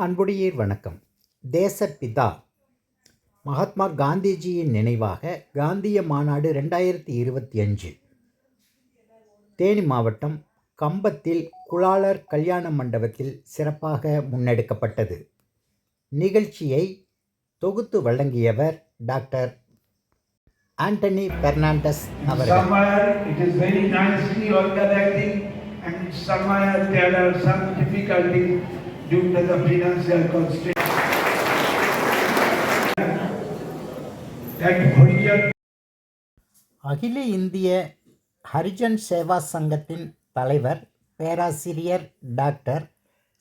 அன்புடையீர் வணக்கம். தேசப்பிதா மகாத்மா காந்திஜியின் நினைவாக காந்திய மாநாடு 2025 தேனி மாவட்டம் கம்பத்தில் குலாளர் கல்யாண மண்டபத்தில் சிறப்பாக முன்னெடுக்கப்பட்டது. நிகழ்ச்சியை தொகுத்து வழங்கியவர் டாக்டர் ஆண்டனி பெர்னாண்டஸ் அவர்கள். Due to the financial constraints அகில இந்திய ஹரிஜன் சேவா சங்கத்தின் தலைவர் பேராசிரியர் டாக்டர்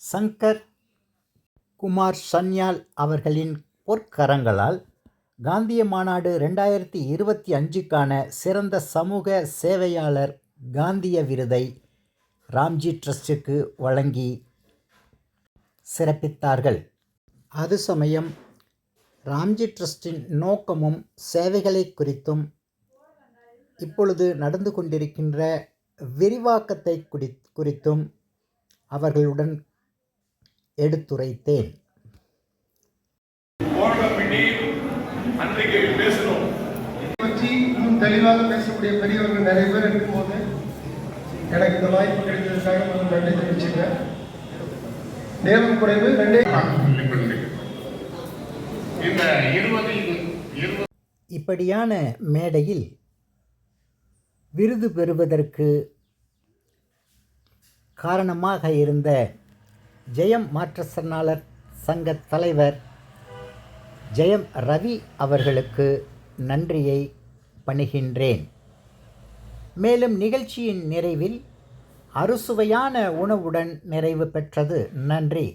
சங்கர் குமார் சன்யால் அவர்களின் பொற்கரங்களால் காந்திய மாநாடு 2025க்கான சிறந்த சமூக சேவையாளர் காந்திய விருதை ராம்ஜி ட்ரஸ்டுக்கு வழங்கி சிறப்பித்தார்கள். அது சமயம் ராம்ஜி ட்ரஸ்டின் நோக்கமும் சேவைகளை குறித்தும் இப்பொழுது நடந்து கொண்டிருக்கின்ற விரிவாக்கத்தை குறித்தும் அவர்களுடன் எடுத்துரைத்தேன். இன்னும் தெளிவாக பேசக்கூடிய பெரியவர்கள் நிறைய பேர் இருக்கும்போது எனக்கு இந்த வாய்ப்பு கிடைத்ததுக்காக நான் நன்றி தெரிவிச்சுக்கிறேன். நேரம் குறைவு. இப்படியான மேடையில் விருது பெறுவதற்கு காரணமாக இருந்த ஜெயம் மாற்றுத்திறனாளர் சங்க தலைவர் ஜெயம் ரவி அவர்களுக்கு நன்றியை பணிகின்றேன். மேலும் நிகழ்ச்சியின் நிறைவில் அறுசுவையான உணவுடன் நிறைவு பெற்றது. நன்றி.